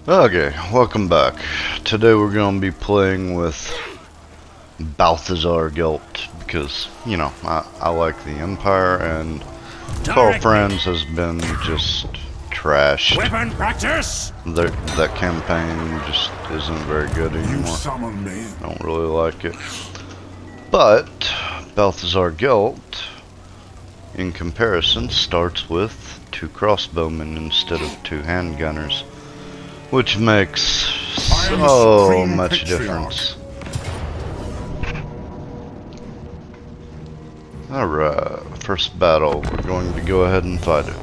Okay, welcome back. Today we're going to be playing with Balthazar Gelt because, you know, I like the Empire and Call Friends has been just trashed. Weapon practice! That campaign just isn't very good anymore. I don't really like it. But Balthazar Gelt, in comparison, starts with 2 crossbowmen instead of 2 handgunners, which makes so much difference. Alright, first battle. We're going to go ahead and fight it.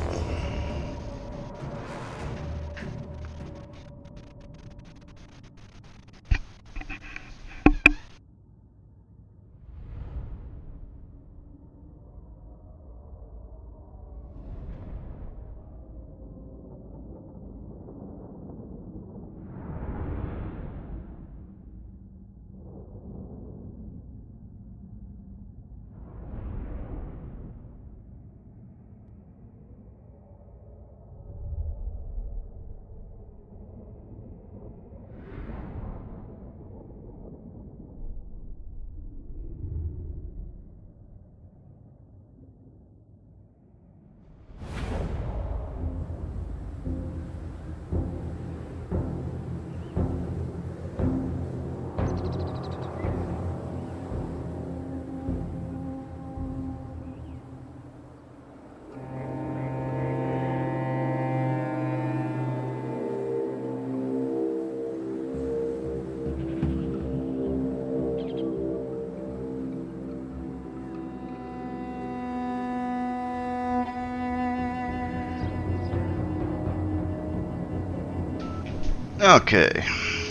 Okay,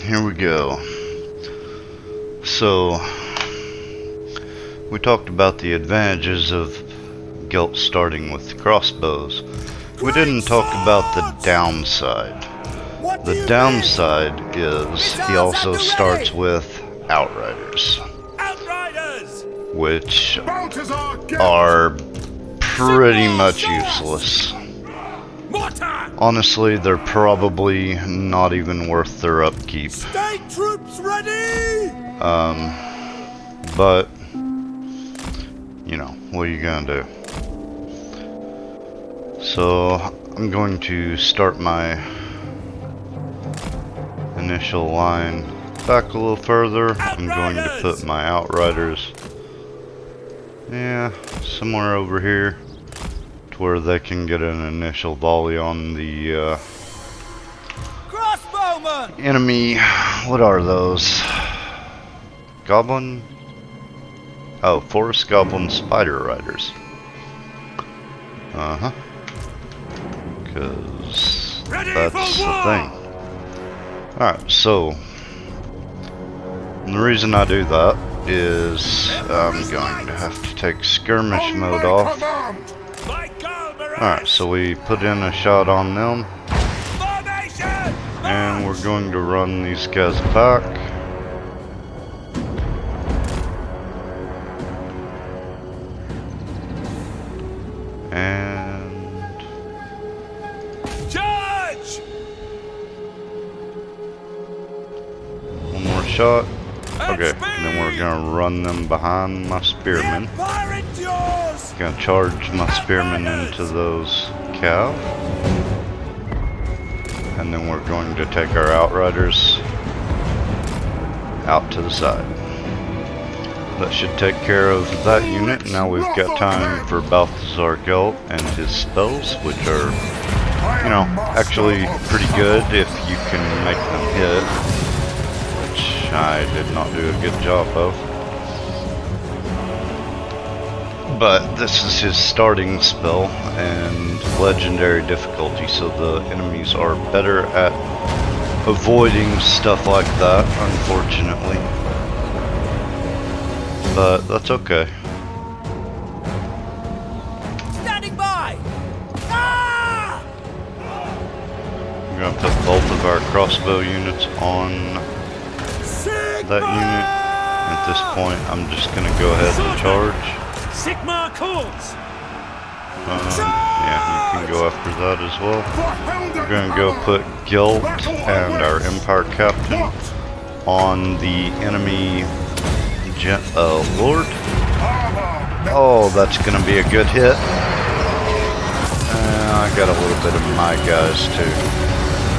here we go. So, we talked about the advantages of Gelt starting with crossbows. We didn't talk about the downside. The downside is he also starts with Outriders, which are pretty much useless. Honestly, they're probably not even worth their upkeep. State troops ready! But, you know, what are you gonna do? So, I'm going to start my initial line back a little further. I'm going to put my Outriders, yeah, somewhere over here, where they can get an initial volley on the enemy. What are those? Goblin? Oh, Forest Goblin Spider Riders. Uh-huh. Because that's the thing. Alright, so the reason I do that is I'm going to have to take skirmish mode off. Alright, so we put in a shot on them, and we're going to run these guys back. And Charge! one more shot. Okay, and then we're gonna run them behind my spearmen. Gonna charge my spearmen into those cav, and then we're going to take our Outriders out to the side. That should take care of that unit. Now we've got time for Balthazar Gelt and his spells, which are, you know, actually pretty good if you can make them hit, which I did not do a good job of. But this is his starting spell and legendary difficulty, so the enemies are better at avoiding stuff like that, unfortunately. But that's okay. Standing by! Ah! I'm gonna put both of our crossbow units on that unit. At this point, I'm just gonna go ahead and charge. Sigma calls! Yeah, you can go after that as well. We're gonna go put Gelt and our Empire Captain on the enemy Lord. Oh, that's gonna be a good hit. I got a little bit of my guys too.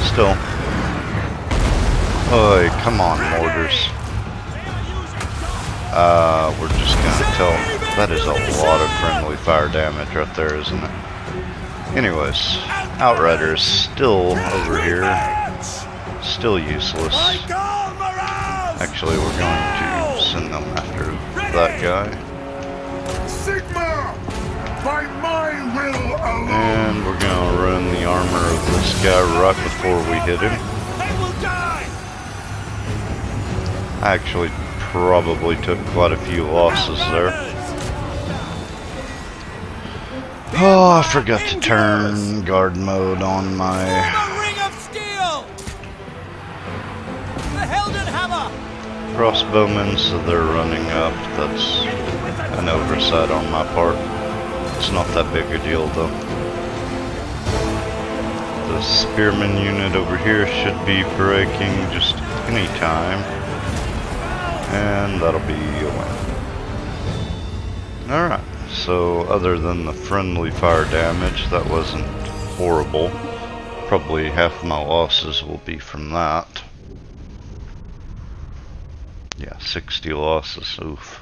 Still. Oh, come on, mortars. We're just gonna tell. That is a lot of friendly fire damage right there, isn't it? Anyways, Outriders still over here. Still useless. Actually, we're going to send them after that guy. Sigma! By my will alone! And we're going to ruin the armor of this guy right before we hit him. They will die! I actually probably took quite a few losses there. Oh, I forgot to turn guard mode on my... The ring of steel! The Helden Hammer! crossbowmen, so they're running up. That's an oversight on my part. It's not that big a deal though. The spearman unit over here should be breaking just any time. And that'll be a win. Alright, so other than the friendly fire damage, that wasn't horrible. Probably half of my losses will be from that. Yeah, 60 losses, oof.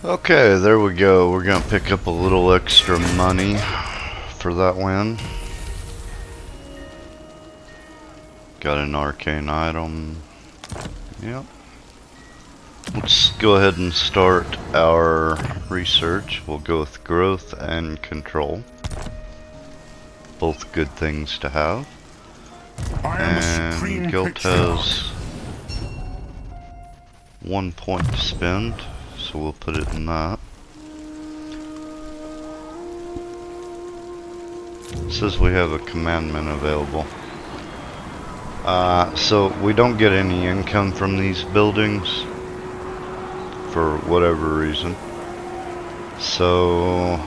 Okay, there we go. We're gonna pick up a little extra money for that win. Got an arcane item. Yep. Let's go ahead and start our research. We'll go with growth and control. Both good things to have. And Gelt has 1 point to spend, so we'll put it in that. It says we have a commandment available. So we don't get any income from these buildings for whatever reason. So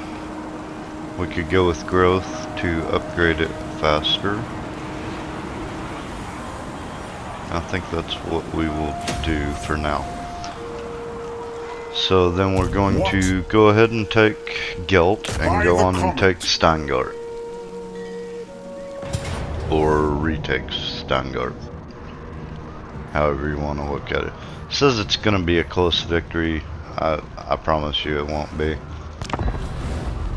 we could go with growth to upgrade it faster. I think that's what we will do for now. So then we're going to go ahead and take Gelt and go on and take Steingart. Or retake Steingart. However you want to look at it. It says it's going to be a close victory. I promise you it won't be.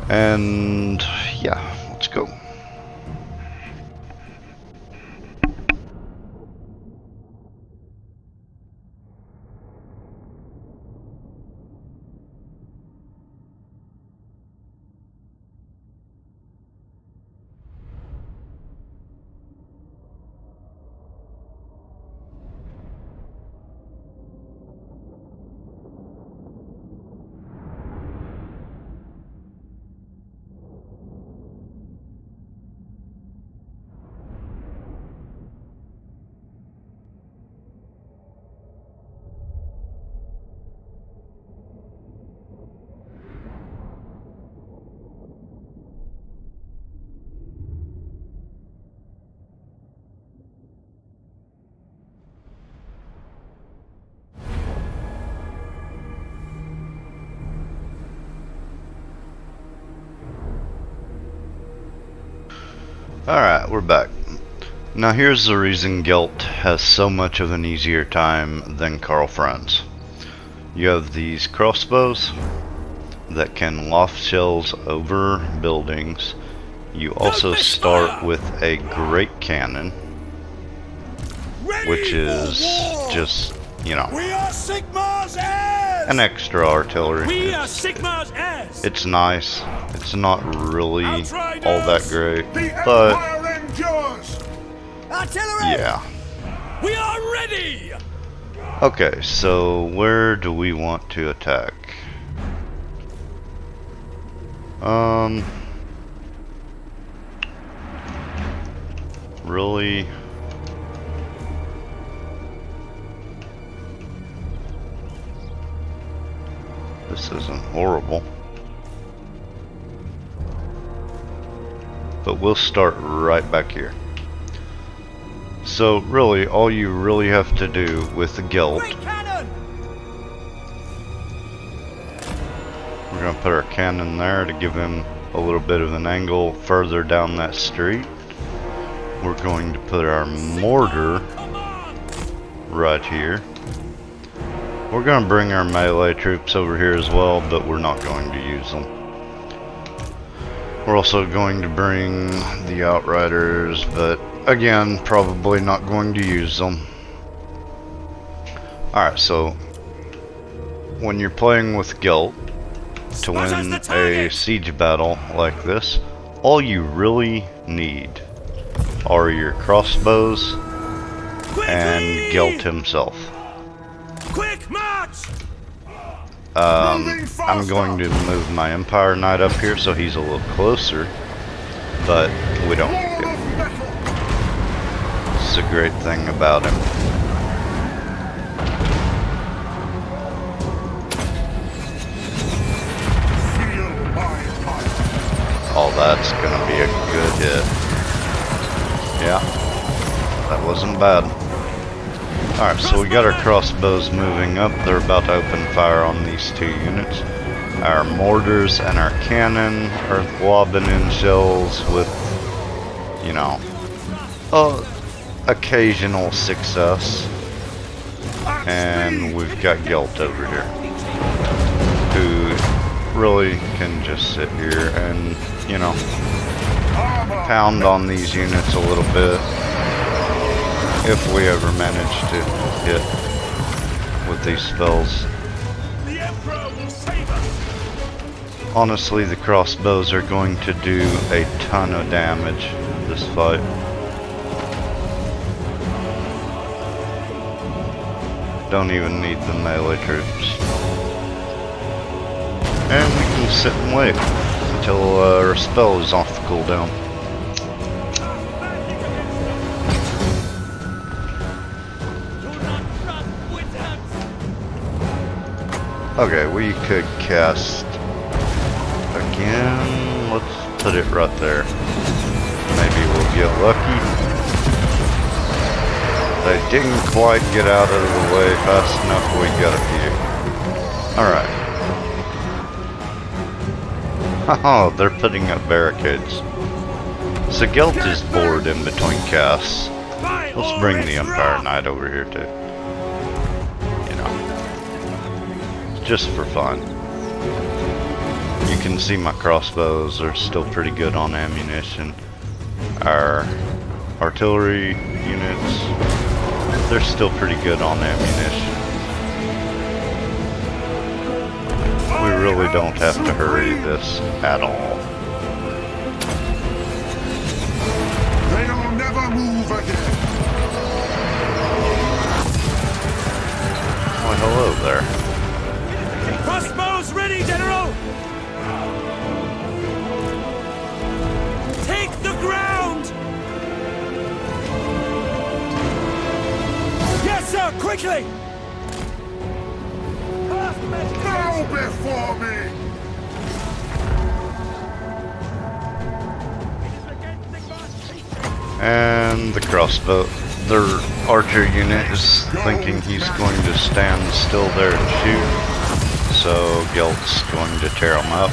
And yeah, let's go. Alright, we're back. Now here's the reason Gelt has so much of an easier time than Karl Franz. You have these crossbows that can loft shells over buildings. You also start with a great cannon, which is just, you know, We are Sigmar's heirs! an extra artillery. We are Sigmar's heirs! It's nice. It's not really Outriders! all that great, The but Empire endures! Artillery! yeah. We are ready! Okay, so where do we want to attack? Really? This isn't horrible. But we'll start right back here. So really, all you really have to do with the Gelt, Great cannon! we're going to put our cannon there to give him a little bit of an angle further down that street. We're going to put our mortar Come on! right here. We're going to bring our melee troops over here as well, but we're not going to use them. We're also going to bring the Outriders, but again, probably not going to use them. Alright, so when you're playing with Gelt, to win a siege battle like this, all you really need are your crossbows and Gelt himself. Quick march! I'm going to move my Empire Knight up here so he's a little closer, but we don't need him. It's a great thing about him. Oh, that's gonna be a good hit. Yeah, that wasn't bad. Alright, so we got our crossbows moving up. They're about to open fire on these two units. Our mortars and our cannon are lobbing in shells with, you know, occasional success. And we've got Gelt over here, who really can just sit here and, you know, pound on these units a little bit. If we ever manage to hit with these spells. The Emperor will save us! Honestly, the crossbows are going to do a ton of damage this fight. Don't even need the melee troops. And we can sit and wait until our spell is off the cooldown. Okay, we could cast again. Let's put it right there. Maybe we'll get lucky. They didn't quite get out of the way fast enough. We got a few. Alright. Oh, they're putting up barricades. So Gelt is bored in between casts. Let's bring the Empire Knight over here too. Just for fun. You can see my crossbows are still pretty good on ammunition. Our artillery units, they're still pretty good on ammunition. We really don't have to hurry this at all. They'll never move again. Why, hello there. Crossbows ready, General! Take the ground! Yes, sir, quickly! Bow before me! And the crossbow, their archer unit is thinking he's going to stand still there and shoot. So Gelt's going to tear them up,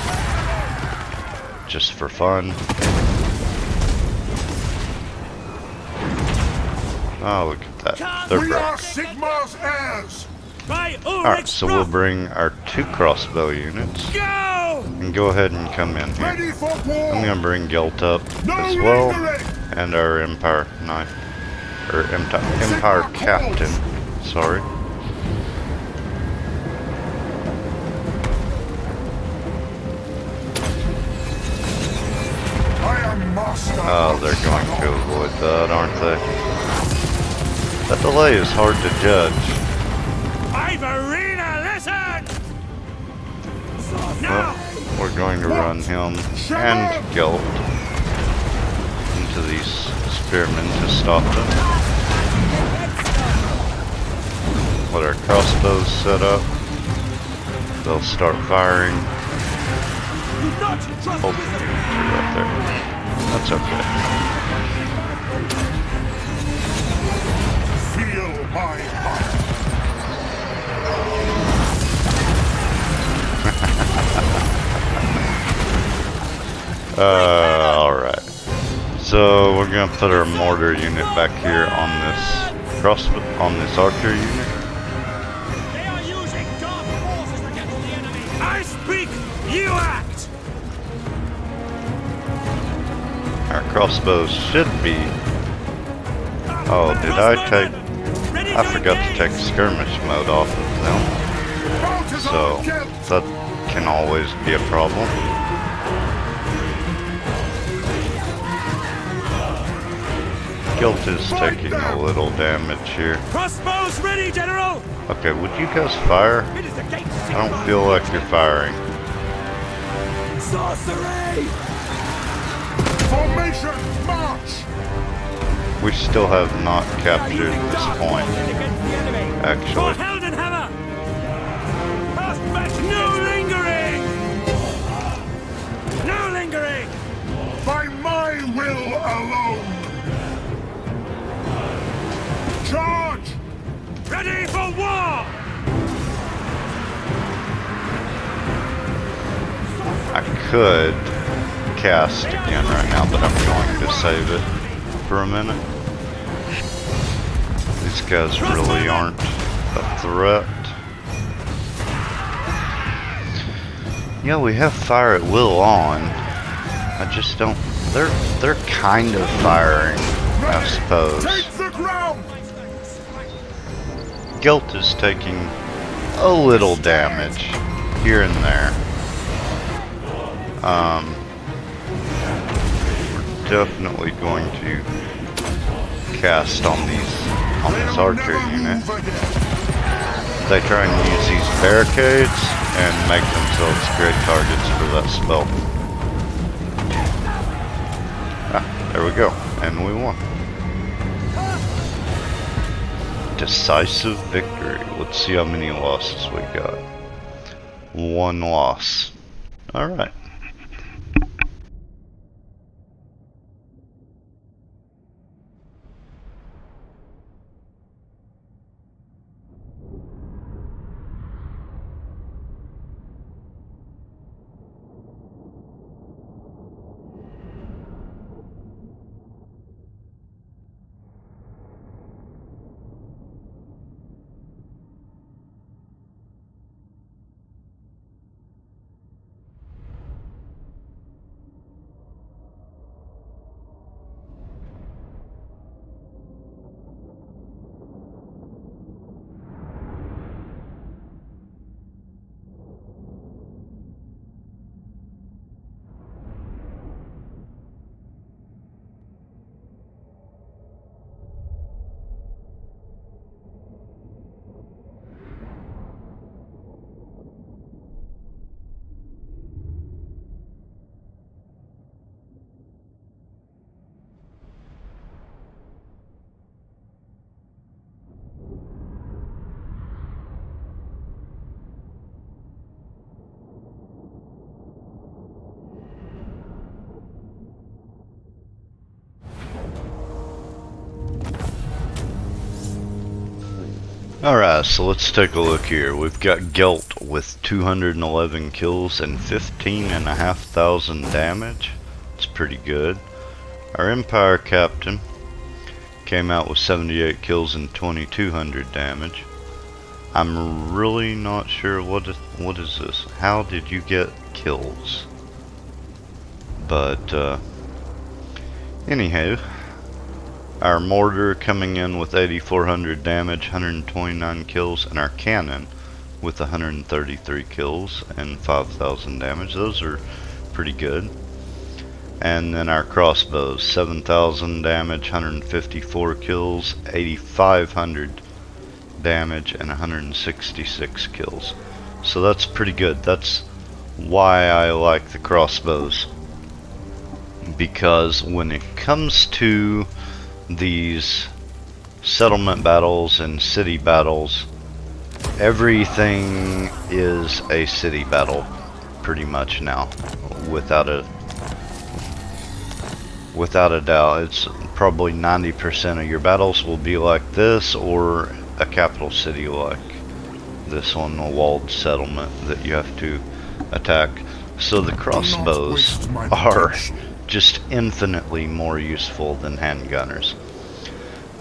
just for fun. Oh, look at that. They're We broke. are Sigmar's heirs. By Alright, so we'll bring our 2 crossbow units go! and go ahead and come in here. Ready for war. I'm gonna bring Gelt up No as well, lingering. and our Empire Knight, or Empire Captain, sorry. I am master. Oh, they're going to avoid that, aren't they? That delay is hard to judge. Ivorina, listen! Well, we're going to run him and Gelt into these spearmen to stop them. Let our crossbows set up. They'll start firing. Oh, right there. That's okay. Feel my heart. Alright. So we're gonna put our mortar unit back here on this archer unit. They are using dark forces against the enemy. I speak, you act. Our crossbows should be... Oh, did I take... I forgot to take skirmish mode off of them. So, that can always be a problem. Gelt is taking a little damage here. Crossbows ready, General. Okay, would you guys fire? It is the gate. I don't feel like you're firing. Sorcery. Formation, march. We still have not captured this point, For actually. Heldenhammer. No lingering. No lingering. By my will alone. Charge! Ready for war! I could cast again right now, but I'm going to save it for a minute. These guys really aren't a threat. Yeah, we have fire at will on. I just don't... They're kind of firing, I suppose. Take the ground! Gelt is taking a little damage here and there. We're definitely going to cast on this archer unit. They try and use these barricades and make themselves great targets for that spell. Ah, there we go, and we won. Decisive victory. Let's see how many losses we got. 1 loss. Alright. Alright, so let's take a look here. We've got Gelt with 211 kills and 15,500 damage. It's pretty good. Our Empire Captain came out with 78 kills and 2200 damage. I'm really not sure what is this. How did you get kills? But anyhow, our mortar coming in with 8400 damage, 129 kills, and our cannon with 133 kills and 5000 damage. Those are pretty good. And then our crossbows, 7000 damage, 154 kills, 8500 damage, and 166 kills. So that's pretty good. That's why I like the crossbows, because when it comes to these settlement battles and city battles, everything is a city battle pretty much now, without a doubt. It's probably 90% of your battles will be like this, or a capital city like this one, a walled settlement that you have to attack. So the crossbows are just infinitely more useful than handgunners.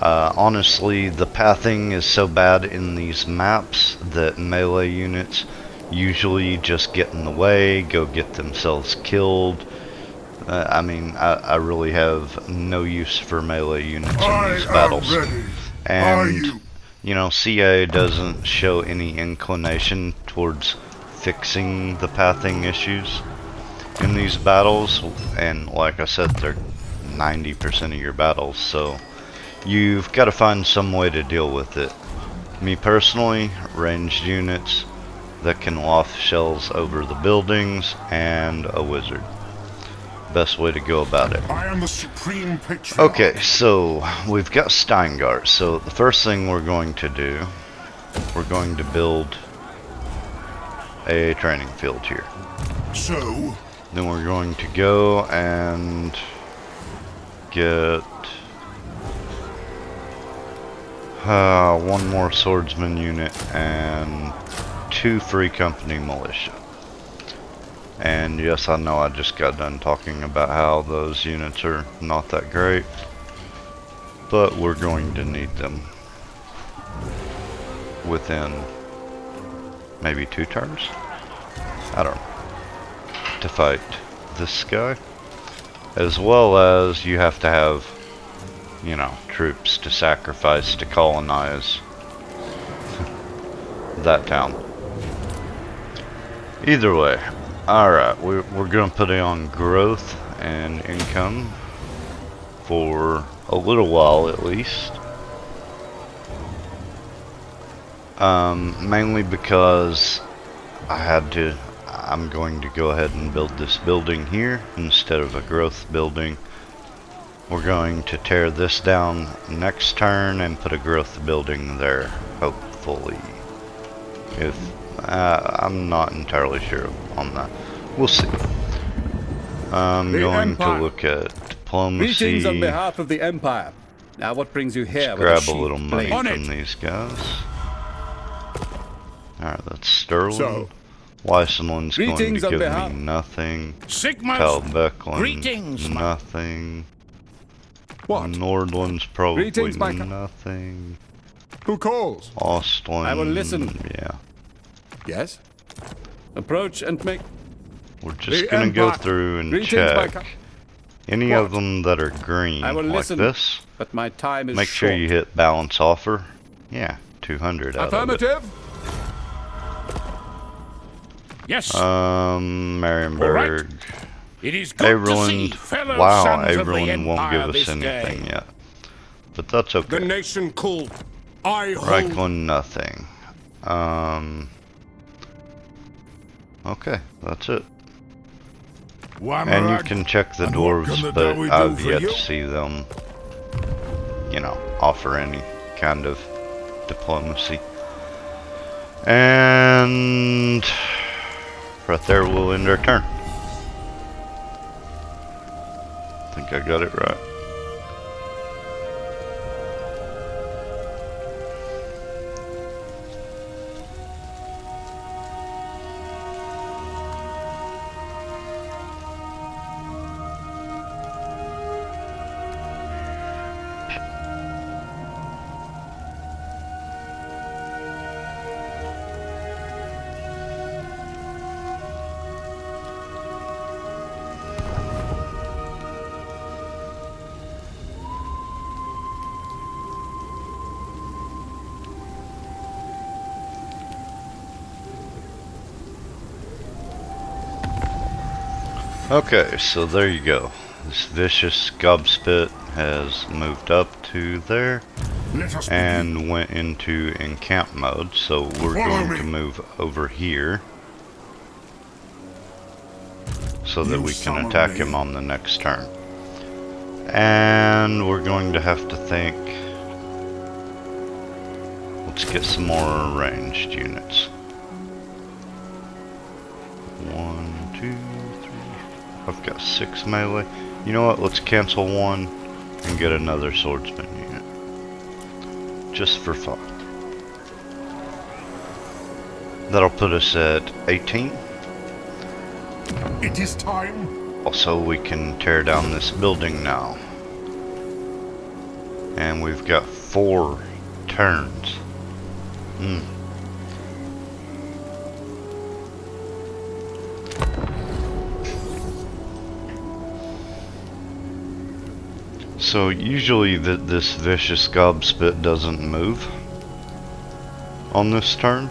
Honestly, the pathing is so bad in these maps that melee units usually just get in the way, go get themselves killed. I mean, I really have no use for melee units in these battles. And, you know, CA doesn't show any inclination towards fixing the pathing issues in these battles. And like I said, they're 90% of your battles, so you've got to find some way to deal with it. Me personally, ranged units that can loft shells over the buildings, and a wizard. Best way to go about it. I am the supreme patriarch. Okay, so we've got Steingart. So the first thing we're going to do, we're going to build a training field here. So Then we're going to go and get one more swordsman unit and 2 free company militia. And yes, I know I just got done talking about how those units are not that great, but we're going to need them within maybe 2 turns? I don't know. To fight this guy. As well as you have to have, you know, troops to sacrifice to colonize that town. Either way. Alright, we're going to put it on growth and income for a little while at least. Mainly because I'm going to go ahead and build this building here instead of a growth building. We're going to tear this down next turn and put a growth building there, hopefully. If I'm not entirely sure on that. We'll see. I'm going to look at diplomacy. Greetings on behalf of the Empire. Now what brings you here? Let's grab a little money from these guys. Alright, that's Sterling. So, Weisseland's going to give behalf. me nothing. Sigma. Talbecklin, Greetings, nothing. what? Nordland's probably Greetings, Micah. nothing. Who calls? Ostland, I will listen. yeah. Yes. Approach and make. We're just The gonna go Empire. through and Greetings, check Micah. any of them that are green, I will like listen. this. But my time is Make short. sure you hit balance offer. Yeah, 200 out of it. Affirmative. Yes. Marienburg. It is good to see Averland. fellow Wow, sons of the Averland won't Empire give us this anything day. yet. But that's The okay. nation called. I hold. Reichland, nothing. Okay, that's it. And you can check the And what dwarves, can the but Dowie do I've for yet you? to see them, you know, offer any kind of diplomacy. And right there we'll end our turn. I think I got it right. Okay, so there you go. This vicious gobspit has moved up to there and went into encamp mode, so we're going to move over here so that we can attack him on the next turn. And we're going to have to think. Let's get some more ranged units. 1, 2, 3. I've got 6 melee. You know what? Let's cancel 1 and get another swordsman unit. Just for fun. That'll put us at 18. It is time. Also, we can tear down this building now. And we've got 4 turns. So usually this vicious gobspit doesn't move on this turn.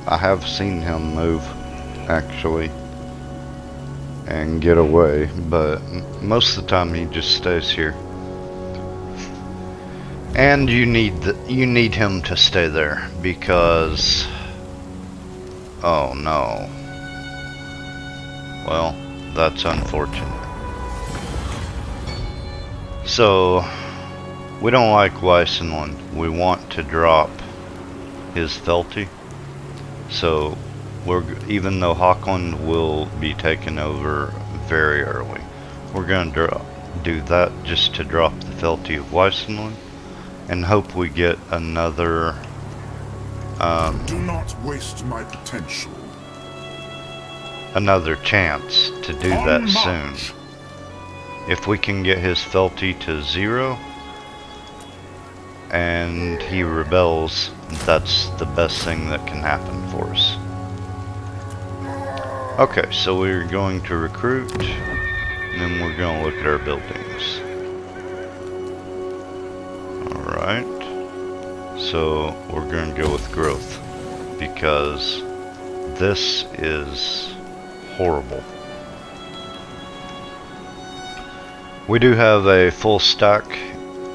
I have seen him move actually and get away, but most of the time he just stays here. And you need him to stay there because, oh no. Well, that's unfortunate. So we don't like Weissenland. We want to drop his fealty. So even though Hochland will be taken over very early, we're going to do that just to drop the fealty of Weissenland and hope we get another. Do not waste my potential. Another chance to do that soon. If we can get his fealty to 0 and he rebels, that's the best thing that can happen for us. Okay, so we're going to recruit, and then we're going to look at our buildings. Alright, so we're going to go with growth, because this is horrible. We do have a full stack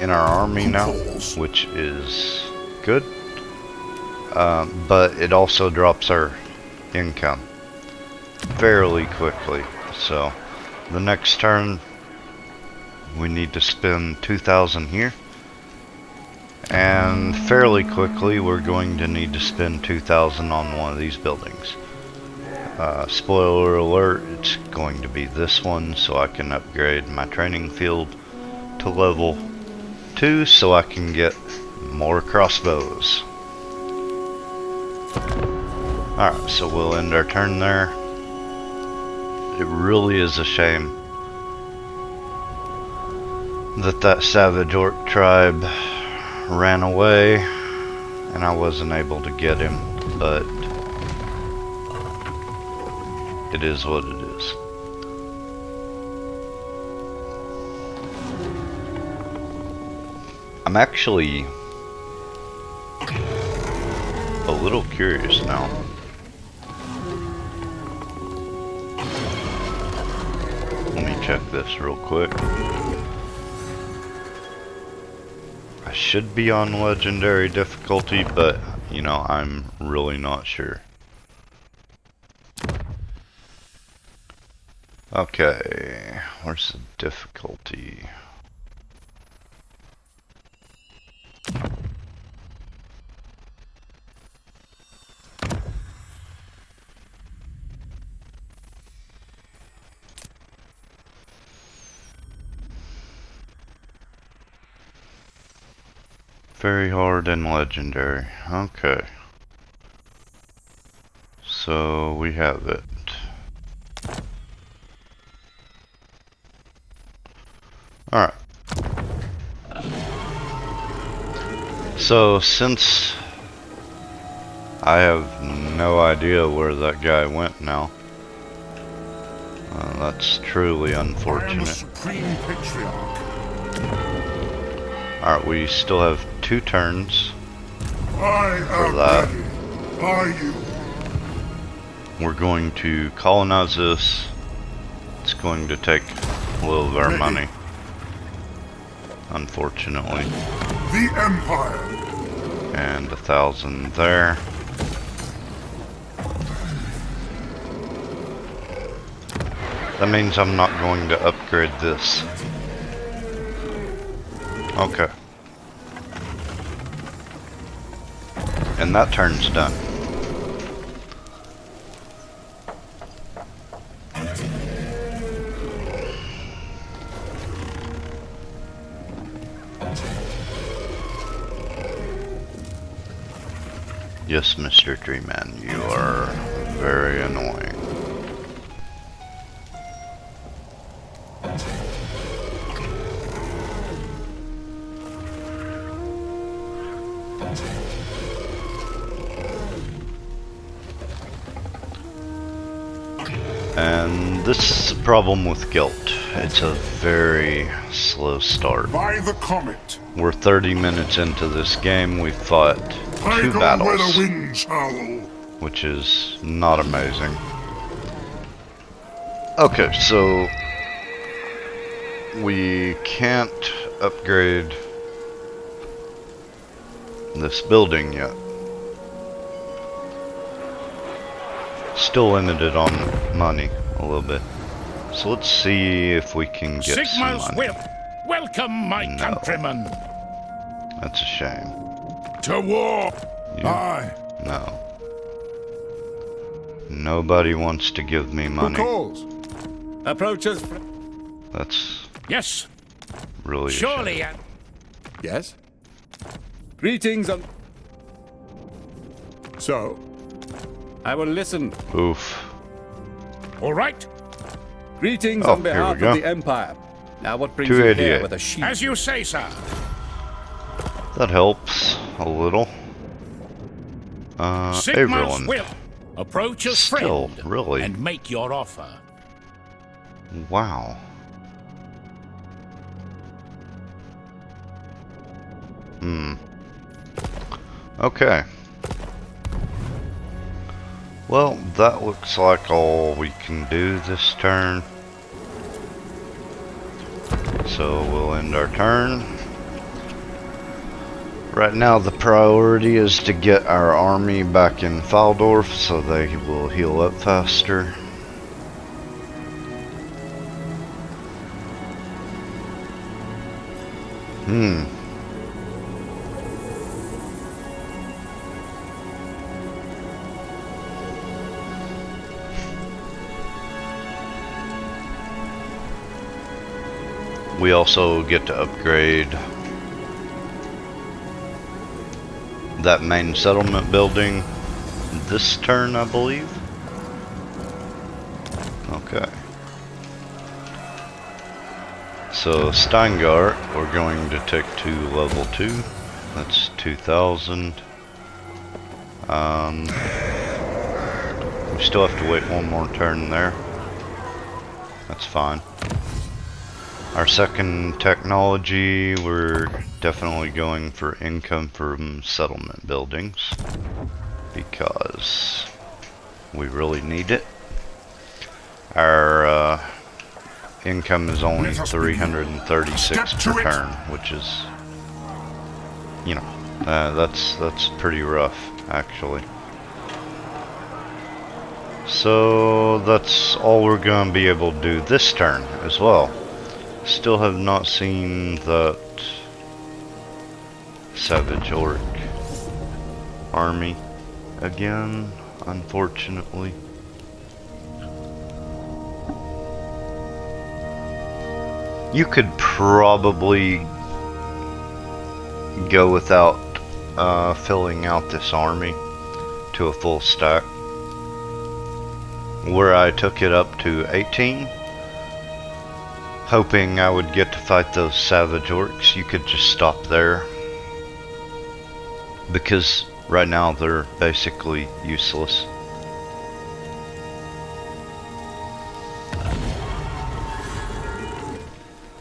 in our army now, which is good, but it also drops our income fairly quickly. So the next turn we need to spend 2,000 here, and fairly quickly we're going to need to spend 2,000 on one of these buildings. Spoiler alert, it's going to be this one, so I can upgrade my training field to level 2 so I can get more crossbows. Alright, so we'll end our turn there. It really is a shame that savage orc tribe ran away and I wasn't able to get him, but it is what it is. I'm actually a little curious now. Let me check this real quick. I should be on legendary difficulty, but you know, I'm really not sure. Okay, where's the difficulty? Very hard and legendary. Okay. So we have it. Alright. So since I have no idea where that guy went now, that's truly unfortunate. Alright, we still have 2 turns for that. Are you? We're going to colonize this, It's going to take a little of our money, unfortunately. The Empire. And 1,000 there. That means I'm not going to upgrade this. Okay. And that turn's done. Yes, Mr. Tree Man, you are very annoying. And this is the problem with Gelt. It's a very slow start. By the comet. We're 30 minutes into this game. We fought I 2 go battles, where the winds howl. which is not amazing. Okay, so we can't upgrade this building yet. Still limited on money a little bit. So let's see if we can get some Sigma's money. will. Welcome, my No. countrymen. That's a shame. To war. You- Aye. No. Nobody wants to give me Who money. calls? Approaches. That's Yes, really a surely. shame. Yes. Greetings and. So, I will listen. Oof. All right, Greetings Oh, on here behalf we go. of the Empire. Now, what brings you 288. here with a shield? as you say, sir. That helps a little. Sigma's Averland. will. Approach as Still, friend really? and make your offer. Wow. Okay. Well, that looks like all we can do this turn. So we'll end our turn. Right now the priority is to get our army back in Faldorf so they will heal up faster. We also get to upgrade that main settlement building this turn, I believe. Okay. So Steingart, we're going to take to level 2. That's 2,000. We still have to wait one more turn there. That's fine. Our second technology, we're definitely going for income from settlement buildings because we really need it. Our income is only 336 per turn, which is, you know, that's pretty rough actually. So that's all we're going to be able to do this turn as well. Still have not seen that Savage Orc army again, unfortunately. You could probably go without filling out this army to a full stack. Where I took it up to 18. Hoping I would get to fight those savage orcs, you could just stop there. Because right now they're basically useless.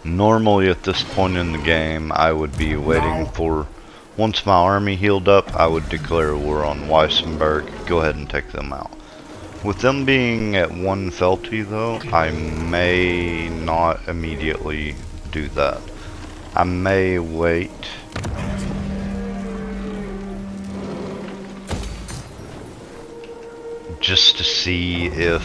Normally at this point in the game, I would be waiting for, once my army healed up, I would declare war on Weissenberg, go ahead and take them out. With them being at 1 felty though, I may not immediately do that. I may wait just to see if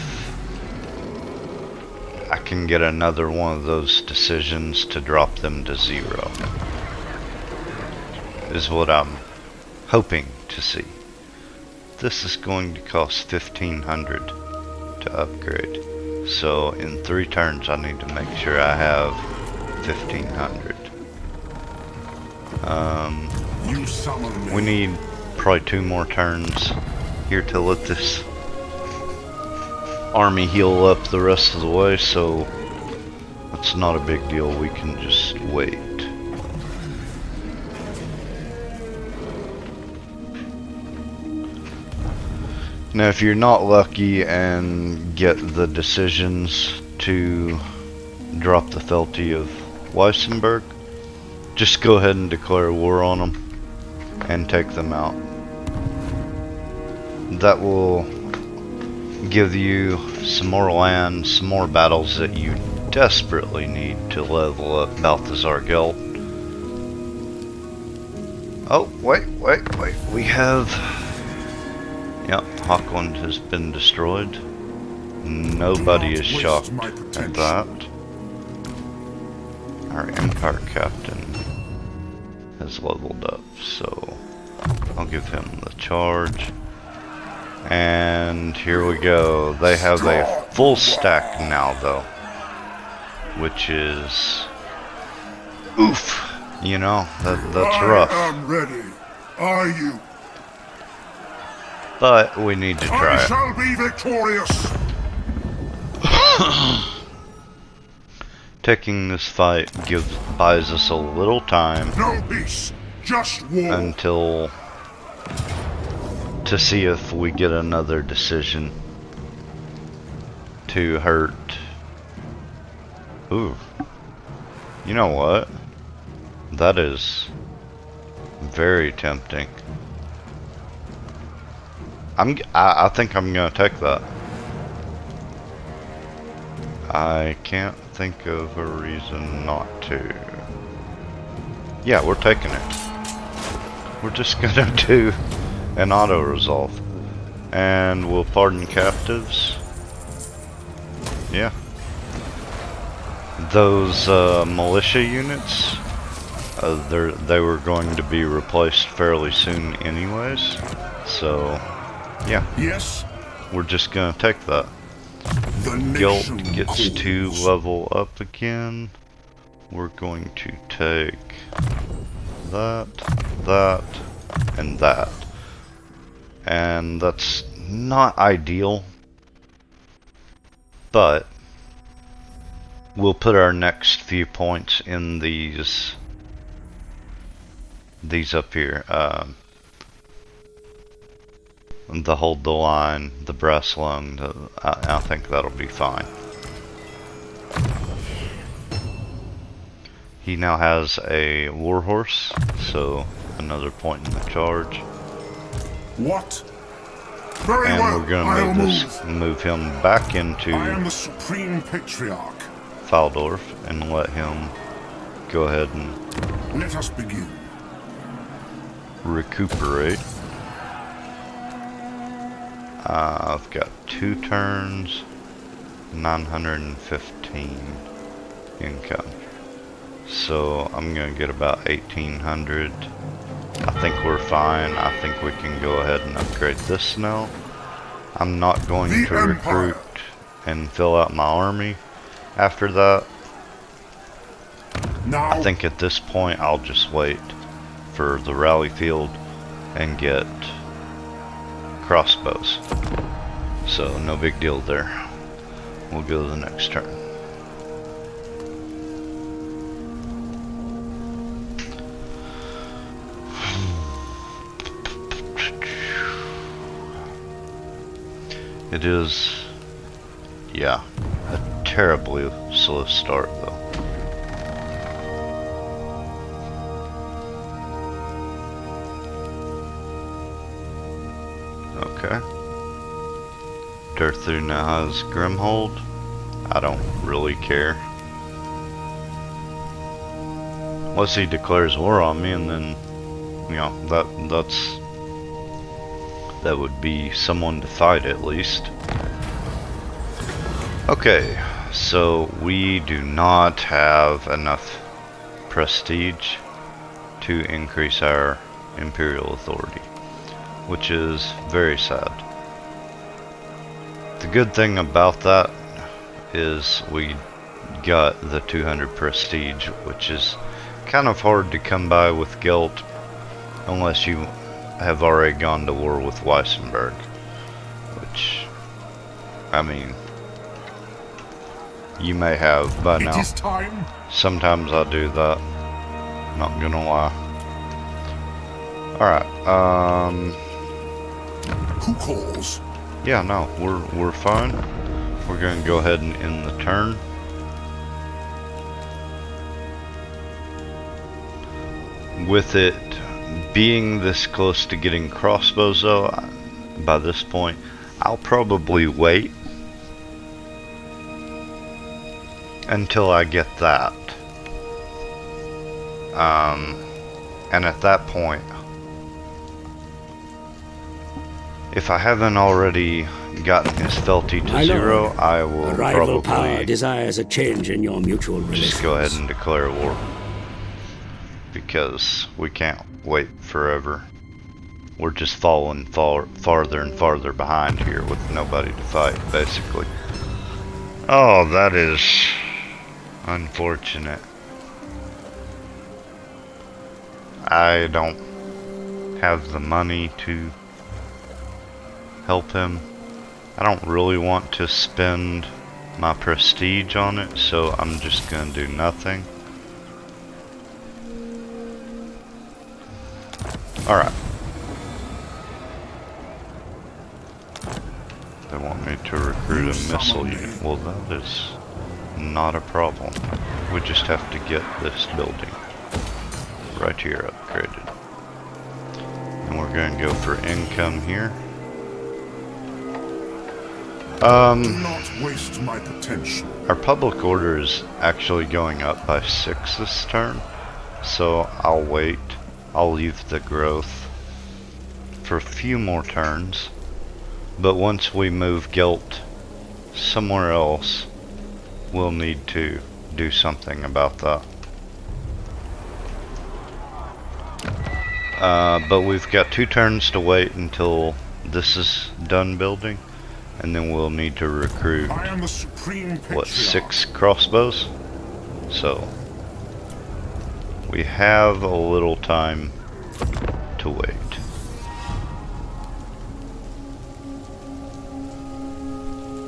I can get another one of those decisions to drop them to 0. Is what I'm hoping to see. This is going to cost 1,500 to upgrade. So in 3 turns I need to make sure I have 1,500. You summon me. We need probably 2 more turns here to let this army heal up the rest of the way, so it's not a big deal. We can just wait. Now if you're not lucky and get the decisions to drop the fealty of Weissenberg, just go ahead and declare war on them and take them out. That will give you some more land, some more battles that you desperately need to level up Balthazar Gelt. Oh, wait, we have... Yep, Hochland has been destroyed. Nobody is shocked at that. Our Empire Captain has leveled up, so I'll give him the charge. And here we go. They have a full stack now though, which is oof, you know, that's rough. I am ready. Are you? But we need to try I it. shall be victorious. Taking this fight buys us a little time No peace, just war. until to see if we get another decision to hurt. Ooh, you know what? That is very tempting. I think I'm gonna take that. I can't think of a reason not to. Yeah, we're taking it. We're just gonna do an auto resolve, and we'll pardon captives. Yeah, those militia units, they were going to be replaced fairly soon anyways, so yeah, Yes, we're just gonna take that. the Guilt nation gets to calls. level up again. We're going to take that, that, and that. And that's not ideal, but we'll put our next few points in these up here. The hold the line, the brass lung, I think that'll be fine. He now has a warhorse, so another point in the charge. What? Very And well, we're gonna I'll move him back into I am the supreme patriarch. Faldorf and let him go ahead and Let us begin. recuperate. I've got 2 turns, 915 income. So I'm gonna get about 1,800. I think we're fine. I think we can go ahead and upgrade this now. I'm not going The to Empire. recruit and fill out my army after that. Now, I think at this point I'll just wait for the rally field and get crossbows. So no big deal there. We'll go to the next turn. It is, yeah, a terribly slow start though. Okay. Durthu now has Grimhold. I don't really care. Unless he declares war on me, and then, you know, that would be someone to fight at least. Okay, so we do not have enough prestige to increase our imperial authority, which is very sad. The good thing about that is we got the 200 prestige, which is kind of hard to come by with Gelt unless you have already gone to war with Weissenberg, which, I mean, you may have by now. It is time. Sometimes I do that, not gonna lie. Alright, Who calls? yeah, no, we're fine. We're gonna go ahead and end the turn. With it being this close to getting crossbows though, by this point, I'll probably wait until I get that. And at that point, if I haven't already gotten his fealty to My 0, lord, I will a rival power probably desires a change in your mutual relations. just go ahead and declare war. Because we can't wait forever. We're just falling farther and farther behind here with nobody to fight, basically. Oh, that is unfortunate. I don't have the money to help him. I don't really want to spend my prestige on it, so I'm just gonna do nothing. Alright. They want me to recruit a missile unit. Well, that is not a problem. We just have to get this building right here upgraded. And we're going to go for income here. Do not waste my potential. Our public order is actually going up by 6 this turn, so I'll wait. I'll leave the growth for a few more turns, but once we move Gelt somewhere else, we'll need to do something about that. But we've got 2 turns to wait until this is done building, and then we'll need to recruit, I am the supreme patriarch. what, 6 crossbows? So we have a little time to wait.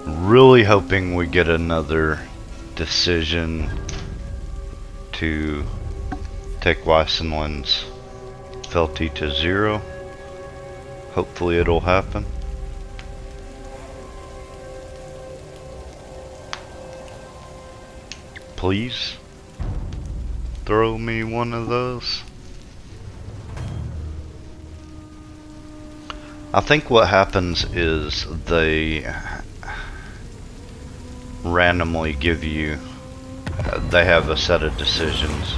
Really hoping we get another decision to take Weissenland's fealty to 0. Hopefully it'll happen. Please throw me one of those. I think what happens is they randomly give you, they have a set of decisions.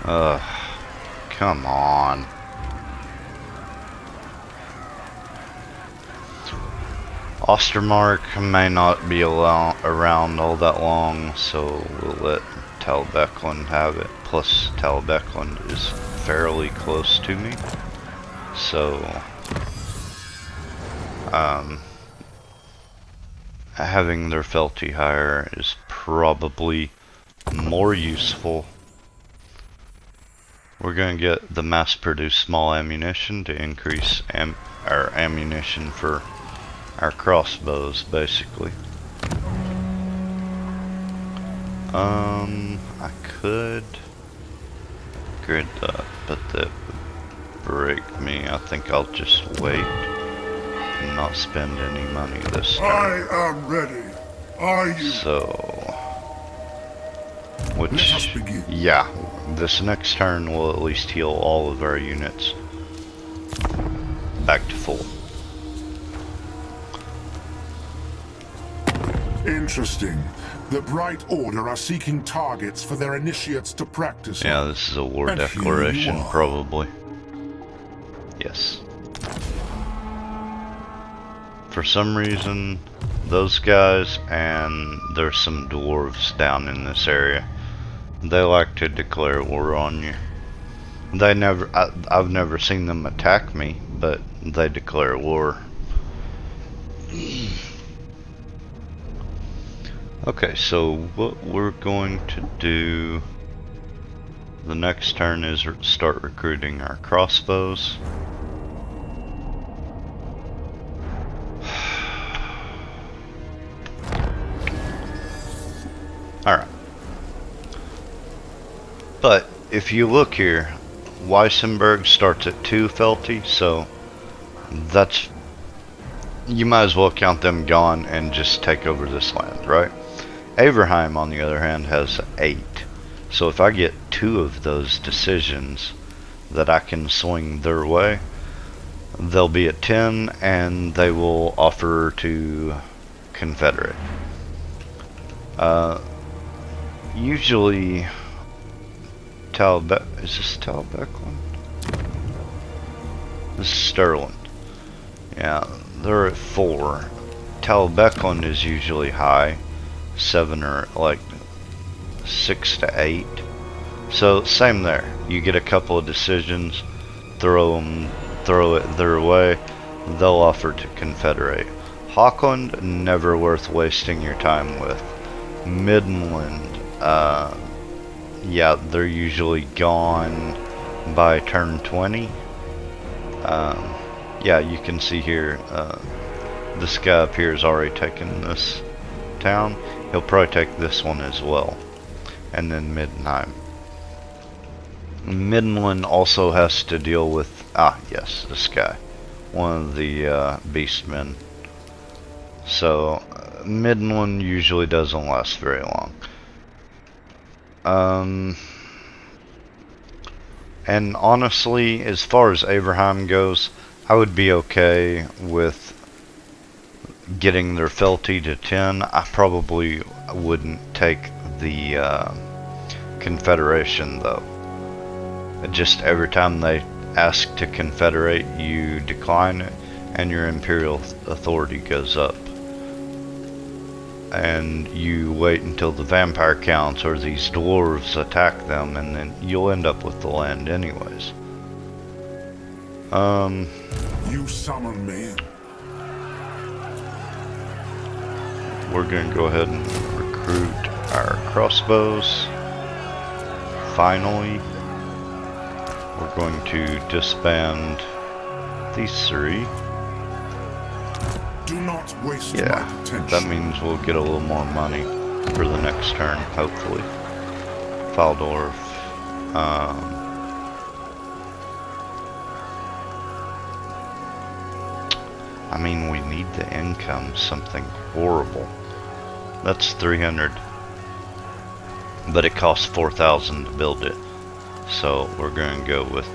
Come on. Ostermark may not be around all that long, so we'll let Talbecland have it. Plus, Talbecland is fairly close to me, so having their fealty higher is probably more useful. We're going to get the mass-produced small ammunition to increase our ammunition for our crossbows, basically. I could upgrade that, but that would break me. I think I'll just wait and not spend any money this time. I am ready. Are you? So, Let us begin. yeah, this next turn will at least heal all of our units back to full. Interesting. The Bright Order are seeking targets for their initiates to practice Yeah, on. this is a war And here you declaration, are. probably. Yes. For some reason, those guys and there's some dwarves down in this area. They like to declare war on you. I've never seen them attack me, but they declare war. Okay, so what we're going to do the next turn is start recruiting our crossbows. Alright. But if you look here, Weissenberg starts at 2 Felty, so that's, you might as well count them gone and just take over this land, right? Averheim, on the other hand, has 8. So if I get 2 of those decisions that I can swing their way, they'll be at 10 and they will offer to confederate. Usually, is this Talbeckland? This is Sterling. Yeah, they're at 4. Talbeckland is usually high, 7 or like 6 to 8. So same there. You get a couple of decisions, throw it their way. They'll offer to confederate. Hochland, never worth wasting your time with. Midland, yeah, they're usually gone by turn 20. Yeah, you can see here, this guy up here has already taken this town. He'll probably take this one as well. And then Middenheim. Midland also has to deal with, yes, this guy. One of the beastmen. So, Midland usually doesn't last very long. And honestly, as far as Averheim goes, I would be okay with getting their fealty to 10. I probably wouldn't take the confederation though. Just every time they ask to confederate, you decline it and your imperial authority goes up. And you wait until the vampire counts or these dwarves attack them, and then you'll end up with the land anyways. You summon me. We're going to go ahead and recruit our crossbows. Finally, we're going to disband these 3. Do not waste my Yeah, attention. that means we'll get a little more money for the next turn, hopefully. Faldorf. I mean, we need the income, something horrible. That's 300. But it costs 4,000 to build it. So we're going to go with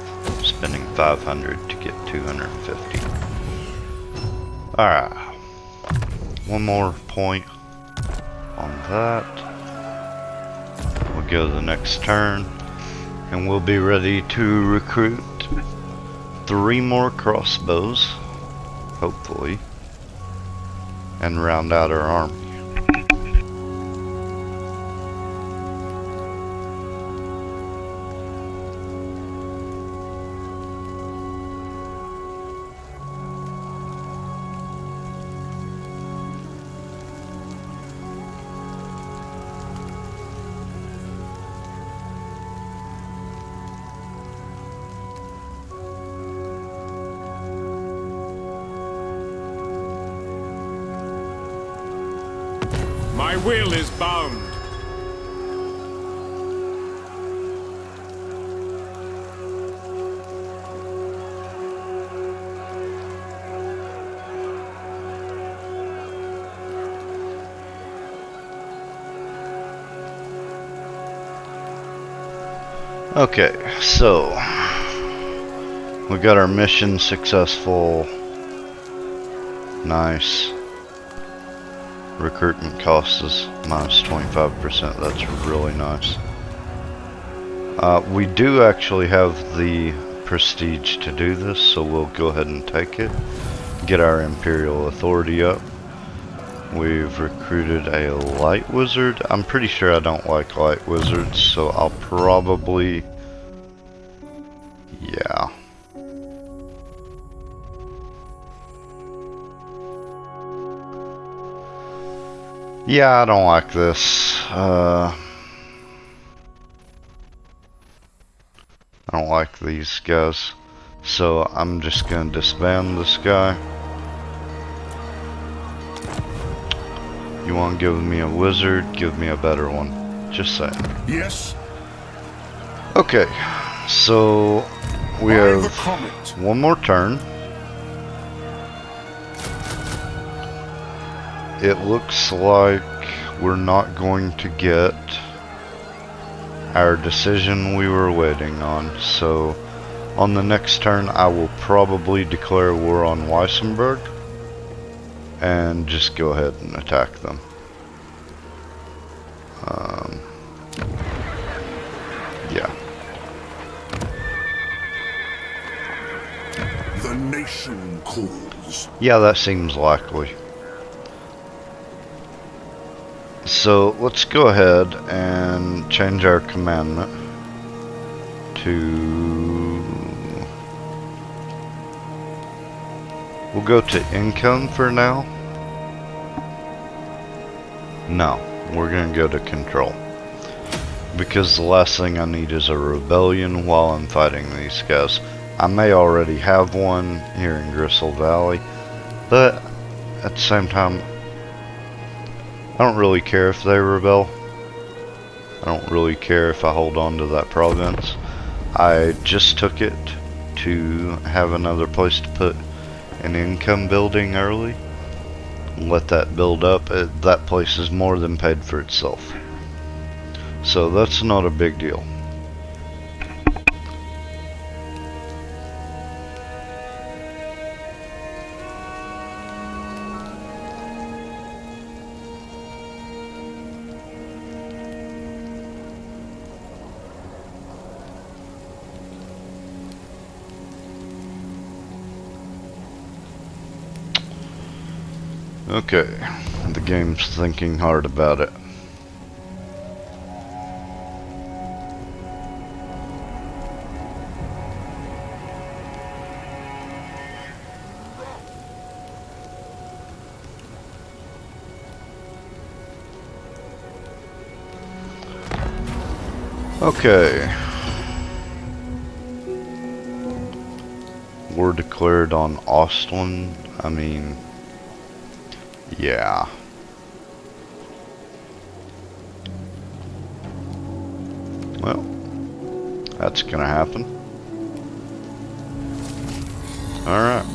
spending 500 to get 250. Alright. One more point on that. We'll go to the next turn. And we'll be ready to recruit 3 more crossbows. Hopefully. And round out our army. My will is bound. Okay, so we got our mission successful. Nice. recruitment cost is minus 25%. That's really nice. We do actually have the prestige to do this, so we'll go ahead and take it. Get our Imperial Authority up. We've recruited a light wizard. I'm pretty sure I don't like light wizards, so I'll probably... yeah. Yeah, I don't like this. I don't like these guys. So I'm just gonna disband this guy. You want to give me a wizard? Give me a better one. Just saying. Yes. Okay, so we have one more turn. It looks like we're not going to get our decision we were waiting on. So on the next turn, I will probably declare war on Weissenberg and just go ahead and attack them. Yeah. The nation calls. Yeah, that seems likely. So let's go ahead and change our commandment to... we'll go to income for now. No, we're gonna go to control. Because the last thing I need is a rebellion while I'm fighting these guys. I may already have one here in Gristle Valley, but at the same time, I don't really care if they rebel. I don't really care if I hold on to that province. I just took it to have another place to put an income building early. Let that build up. That place is more than paid for itself. So that's not a big deal. Okay, the game's thinking hard about it. Okay. War declared on Ostland. I mean... yeah. Well, that's gonna happen. Alright.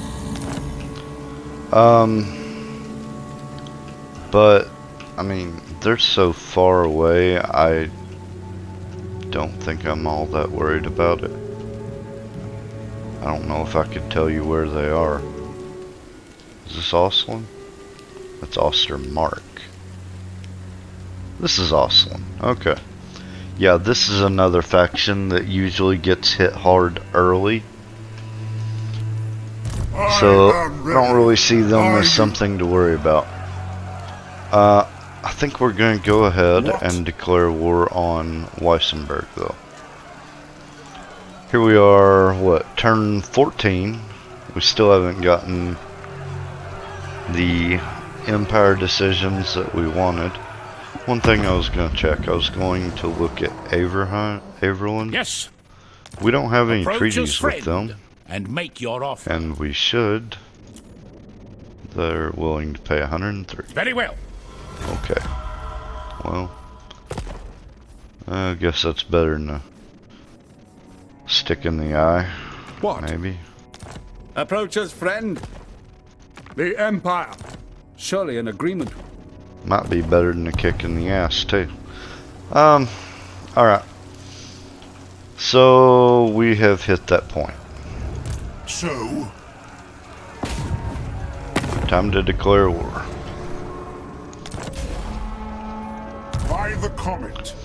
But, I mean, they're so far away, I don't think I'm all that worried about it. I don't know if I could tell you where they are. Is this Ostland? That's Ostermark. This is Ostland. Okay. Yeah, this is another faction that usually gets hit hard early. So, I don't really see them as something to worry about. I think we're going to go ahead and declare war on Weissenberg, though. Here we are, what, turn 14. We still haven't gotten the Empire decisions that we wanted. One thing I was going to check, I was going to look at Averland. Yes. We don't have any Approach treaties us, with them. and make your offer. And we should. They're willing to pay 103. Very well. Okay. Well, I guess that's better than a stick in the eye. What? Maybe. Approach us, friend. The Empire. Surely an agreement. Might be better than a kick in the ass, too. Alright. So, we have hit that point. So, Time to declare war. the comet.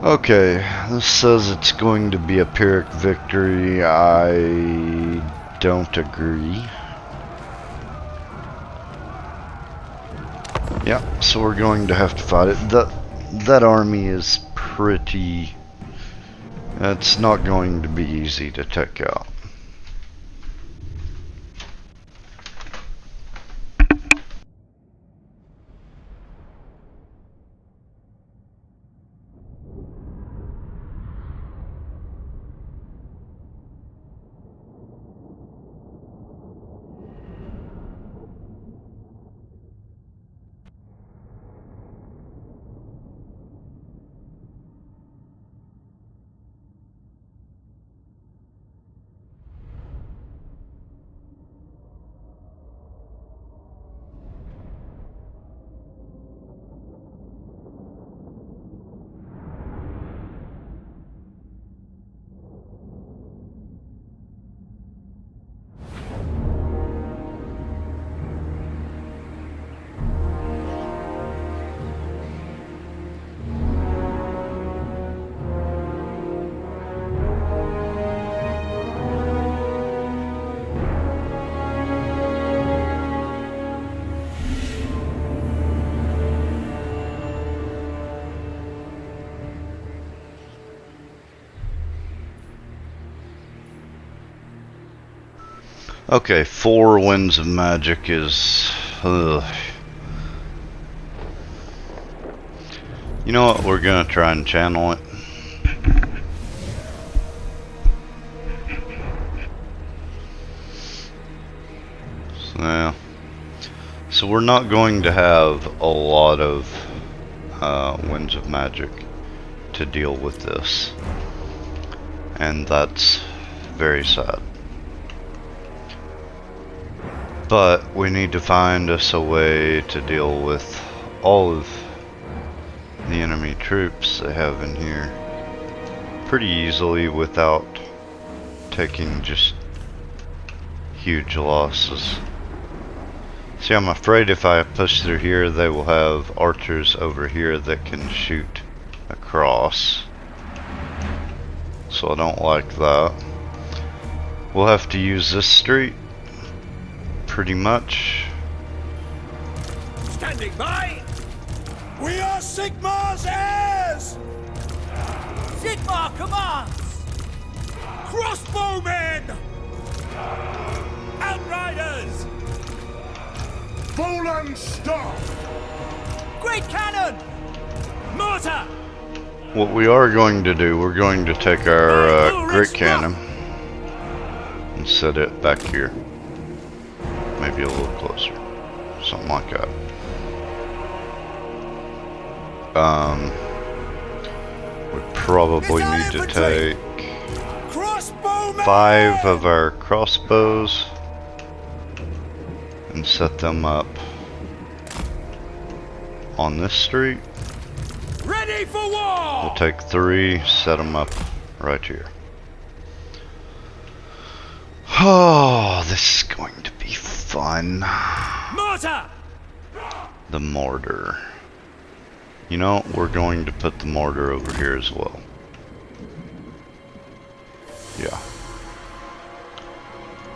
Okay, this says it's going to be a Pyrrhic victory. I don't agree. Yeah, so we're going to have to fight it. That army is pretty... It's not going to be easy to take out. Okay, 4 winds of magic is... Ugh. You know what, we're gonna try and channel it. So we're not going to have a lot of winds of magic to deal with this. And that's very sad. But we need to find us a way to deal with all of the enemy troops they have in here pretty easily without taking just huge losses. See, I'm afraid if I push through here, they will have archers over here that can shoot across. So I don't like that. We'll have to use this street pretty much. Standing by! We are Sigmar's heirs! Sigmar commands! Crossbowmen! Outriders! Volan staff! Great cannon! Mortar! What we are going to do, we're going to take our great cannon and set it back here. Maybe a little closer. Something like that. We probably need to take 5 of our crossbows and set them up on this street. Ready for war! We'll take 3, set them up right here. Oh, this is going to be fun. Mortar! The mortar. You know, we're going to put the mortar over here as well. Yeah.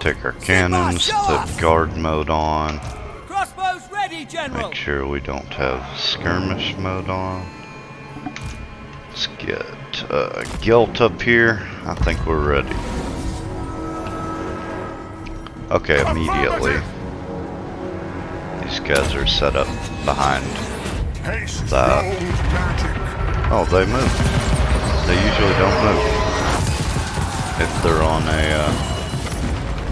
Take our cannons, put guard mode on. Crossbows ready, General! Make sure we don't have skirmish mode on. Let's get Gelt up here. I think we're ready. Okay, immediately. These guys are set up behind that. Oh, they move. They usually don't move if they're on a...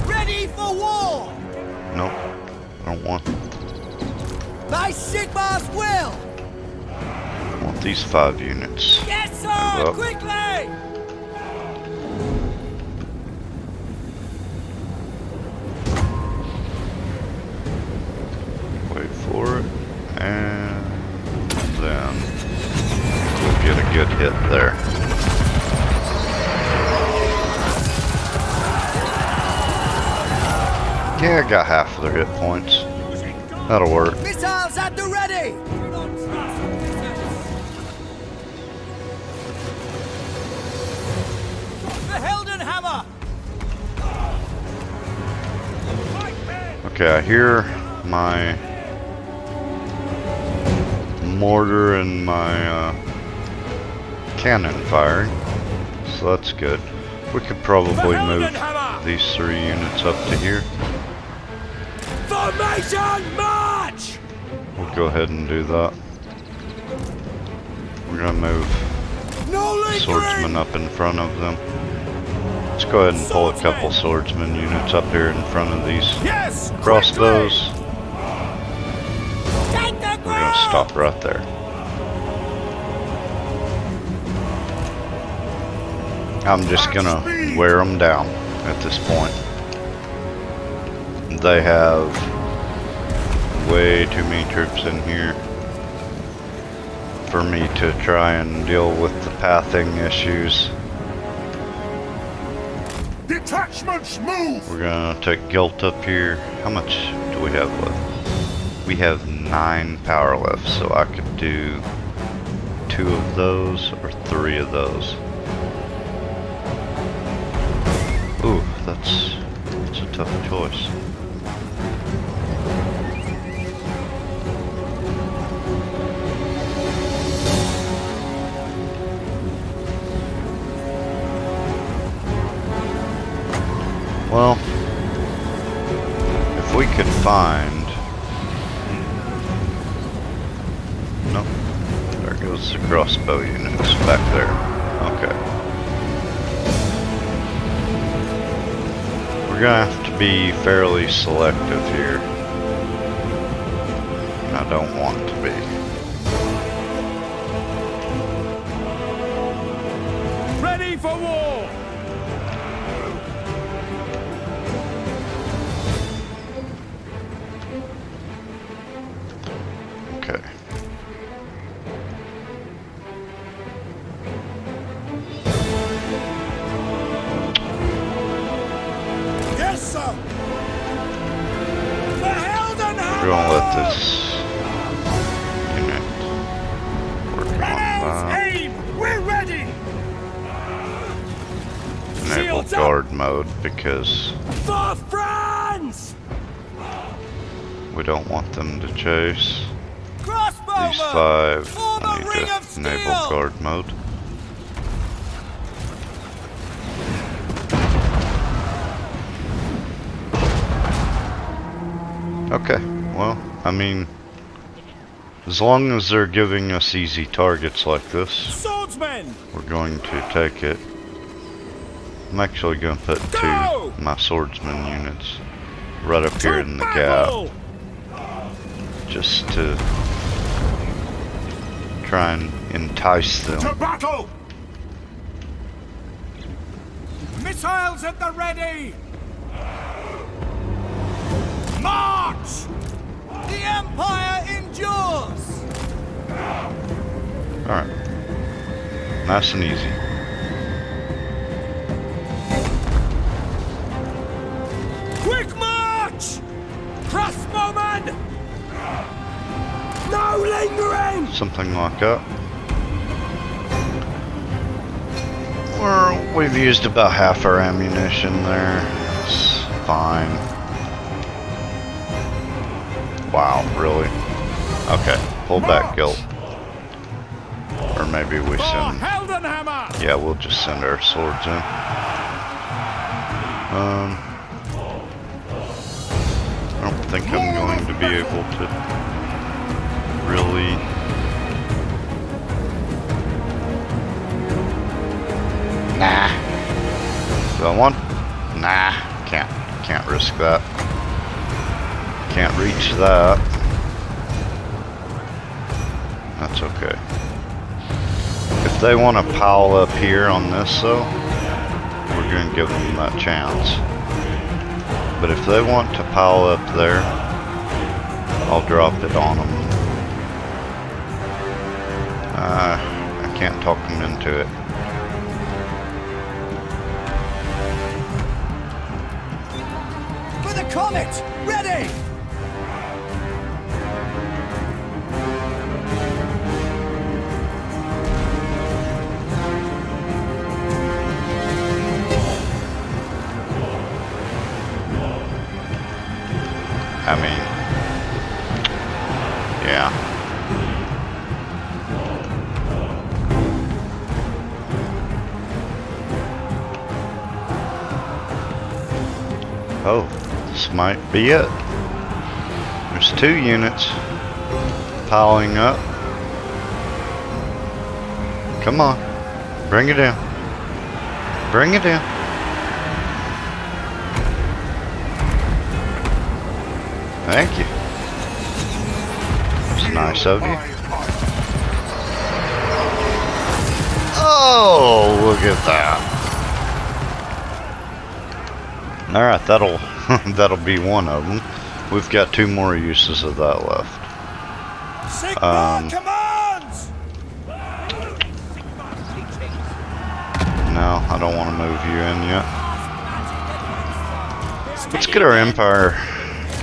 Ready for war! Nope, I don't want. By Sigmar's will! I want these 5 units. Yes, sir! Quickly! Wait for it, and then we'll get a good hit there. Yeah, I got half of their hit points. Using That'll work. Missiles at the ready! The Heldenhammer! Okay, I hear my mortar and my cannon firing, so that's good. We could probably move these 3 units up to here. Formation march! We'll go ahead and do that. We're gonna move No swordsmen up in front of them. Let's go ahead and pull a couple swordsman units up here in front of these Yes! crossbows. Take the We're gonna stop right there. I'm just gonna wear them down at this point. They have way too many troops in here for me to try and deal with the pathing issues. Detachments move! We're gonna take Gelt up here. How much do we have left? We have 9 power left, so I could do 2 of those or 3 of those. Ooh, that's a tough choice. Well, if we could find... No, there goes the crossbow units back there. Okay. We're gonna have to be fairly selective here. And I don't want to be. Ready for war! Okay. Yes, sir! The Heldenhammer! We're gonna let this unit work on that. Aim! We're ready! Enable Shields up! guard mode because For France! we don't want them to chase. Crossbowmen! These 5, Form I a need ring to of enable steel! guard mode. Okay, well, I mean, as long as they're giving us easy targets like this, Swordsmen! we're going to take it. I'm actually going to put 2 Go! my swordsman units right up here in the battle! gap, just to try and entice them. To battle! Missiles at the ready! March! The Empire endures! Alright. Nice and easy. Quick march! Crossbowmen! No lingering! Something like that. We've used about half our ammunition there. It's fine. Wow, really? Okay, pull back, Gelt. Or maybe we send... Heldenhammer! Yeah, we'll just send our swords in. I don't think I'm going to be able to really... Nah. Do I want? Nah, can't risk that. Can't reach that. That's okay. If they want to pile up here on this though, we're going to give them that chance. But if they want to pile up there, I'll drop it on them. I can't talk them into it. For the Comet! Ready! I mean, yeah. Oh, this might be it. There's 2 units piling up. Come on, bring it in. Bring it in. Thank you. It's nice of you. Oh, look at that. Alright, that'll be one of them. We've got 2 more uses of that left. Commands! No, I don't want to move you in yet. Let's get our Empire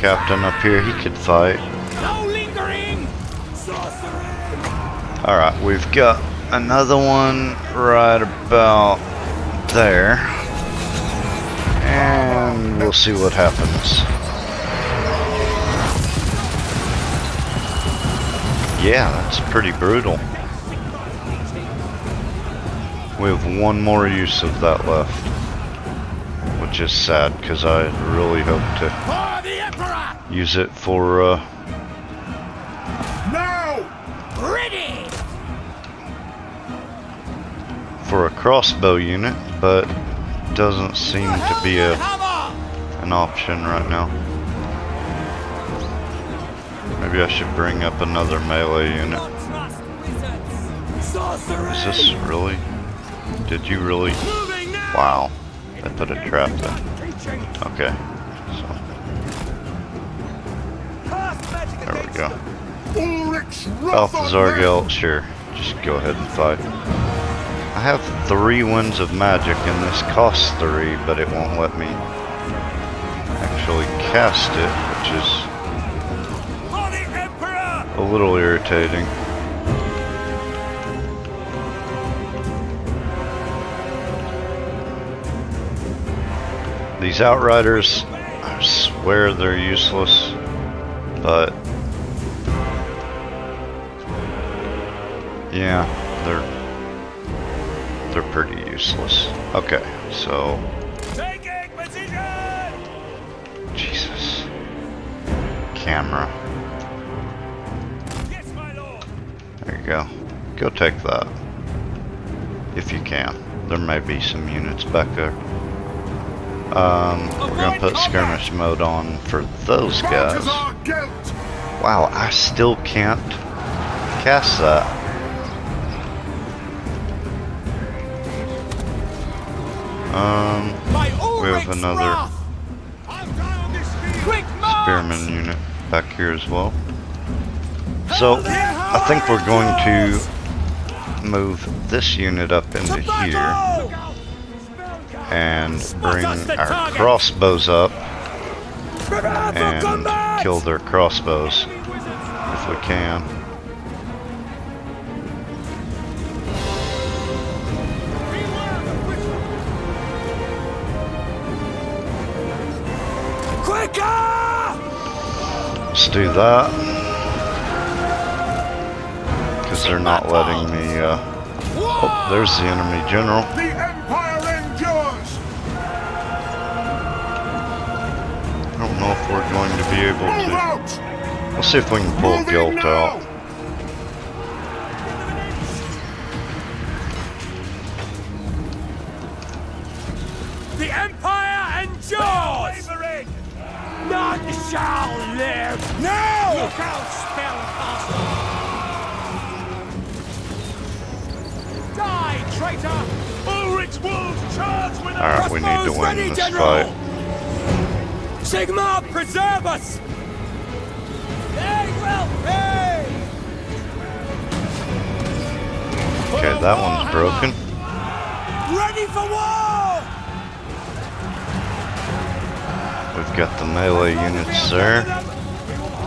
captain up here. He could fight. No lingering! Alright, we've got another one right about there. And we'll see what happens. Yeah, that's pretty brutal. We have 1 more use of that left. Which is sad, because I really hope to use it for, Now! Ready! for a crossbow unit, but doesn't seem to be an option right now. Maybe I should bring up another melee unit. Is this really? Did you really? Wow. They put a trap there. Okay. So. There we go. Balthazar Gelt, sure. Just go ahead and fight. I have 3 winds of magic and this costs 3, but it won't let me actually cast it, which is a little irritating. These Outriders, I swear they're useless, but yeah, they're pretty useless. Okay, so Taking position! Jesus. Camera. Yes, my lord. There you go. Go take that. If you can. There may be some units back there. We're gonna put skirmish mode on for those guys. Balthazar Gelt! Wow, I still can't cast that. We have another spearman unit back here as well. So, I think we're going to move this unit up into here and bring our crossbows up and kill their crossbows if we can. Let's do that. Because they're not letting me, oh, there's the enemy general. The Empire endures! I don't know if we're going to be able Move to. out! We'll see if we can pull Moving Gelt now! out. The Empire endures! None shall live! No! Look out, spellcaster! Die, traitor! Ulrich's wolves charge with us! Alright, we need to win this fight. Sigma, preserve us! They will pay! Okay, that one's broken. Ready for war! We've got the melee units there.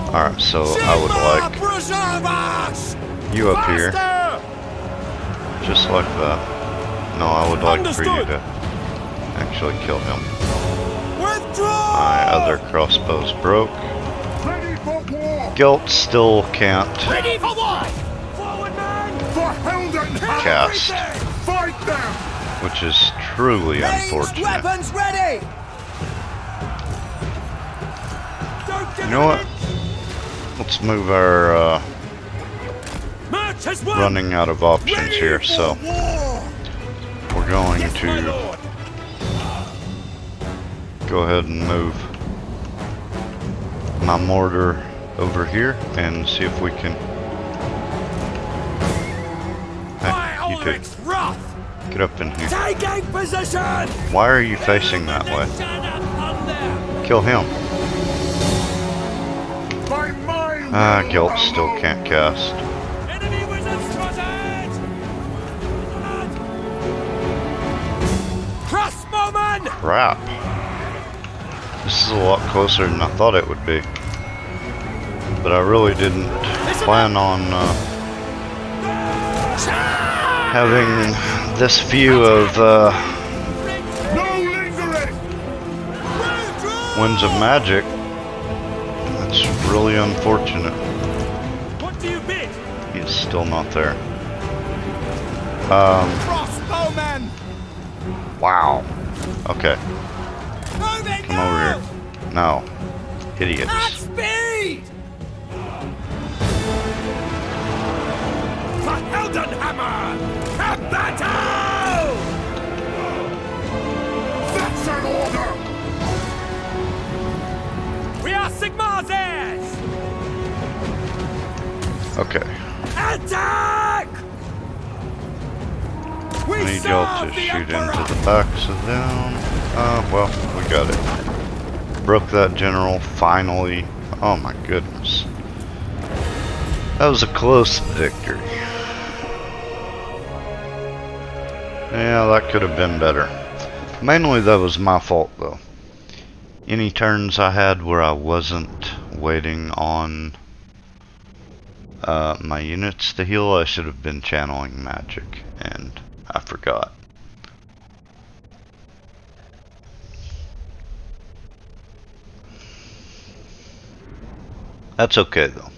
Alright, so I would like you up here. Just like that. No, I would like for you to actually kill him. My other crossbows broke. Gelt still can't Ready for what? Forward, man! For Heldenhammer! cast, Fight them! which is truly unfortunate. Weapons ready! Don't give You know what? Let's move our March as one! running out of options here, so we're going Yes, my to lord! go ahead and move my mortar over here and see if we can. Hey, you two, Ulrich's wrath! get up in here. Taking position! Why are you facing that way? Shut up on there! Kill him. By my Ah, will Gelt still alone. can't cast. Enemy wizard spotted! Crossbowman! Crap. This is a lot closer than I thought it would be. But I really didn't plan on having this view of No lingering! Winds of Magic. That's really unfortunate. What do you bid? He is still not there. Crossbowman! Wow. Okay, Moving come over here. No. At Idiots. speed! For Heldenhammer! To battle! That's an order! We are Sigmar's heirs! Okay. Attack! We I need y'all serve to the shoot Emperor! into the backs of them. Well, we got it. Broke that general, finally. Oh my goodness. That was a close victory. Yeah, that could have been better. Mainly that was my fault though. Any turns I had where I wasn't waiting on my units to heal, I should have been channeling magic, and I forgot. That's okay though.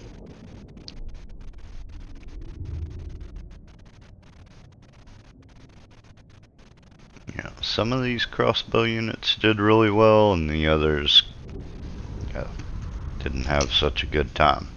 Yeah, some of these crossbow units did really well, and the others didn't have such a good time.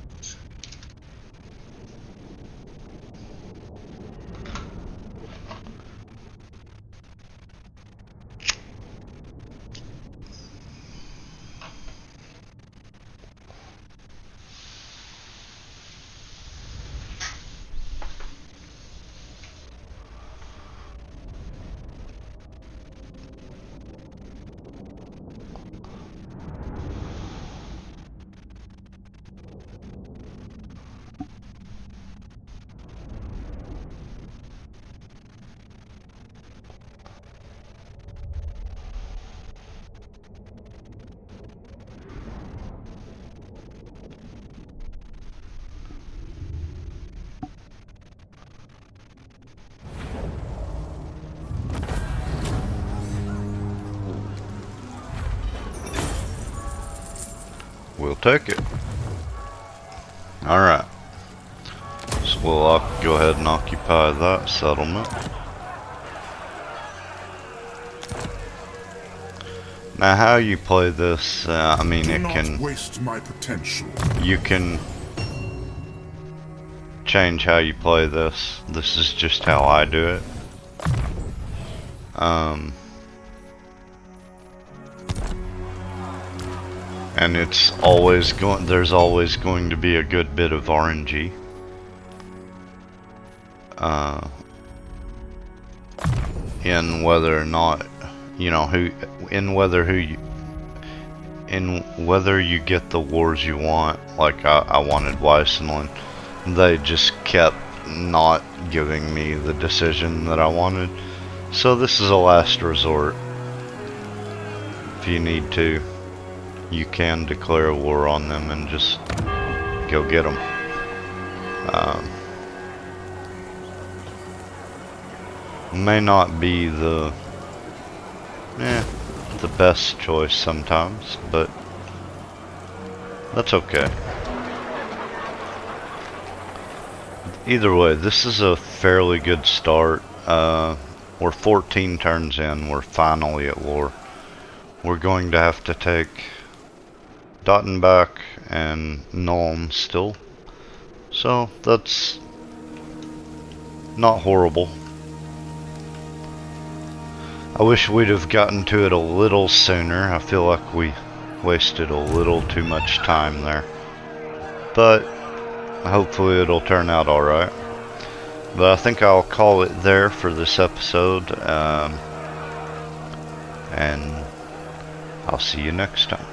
We'll take it. Alright. So we'll go ahead and occupy that settlement. Now how you play this, I mean Do it not can, waste my potential. you can change how you play this. This is just how I do it. And it's always there's always going to be a good bit of RNG. In whether or not, you know, whether you get the wars you want. Like I wanted Weissenland. They just kept not giving me the decision that I wanted. So this is a last resort. If you need to, you can declare a war on them and just go get them. May not be the best choice sometimes, but that's okay. Either way, this is a fairly good start. We're 14 turns in. We're finally at war. We're going to have to take Dottenbach and Nuln still. So that's not horrible. I wish we'd have gotten to it a little sooner. I feel like we wasted a little too much time there. But hopefully it'll turn out alright. But I think I'll call it there for this episode. And I'll see you next time.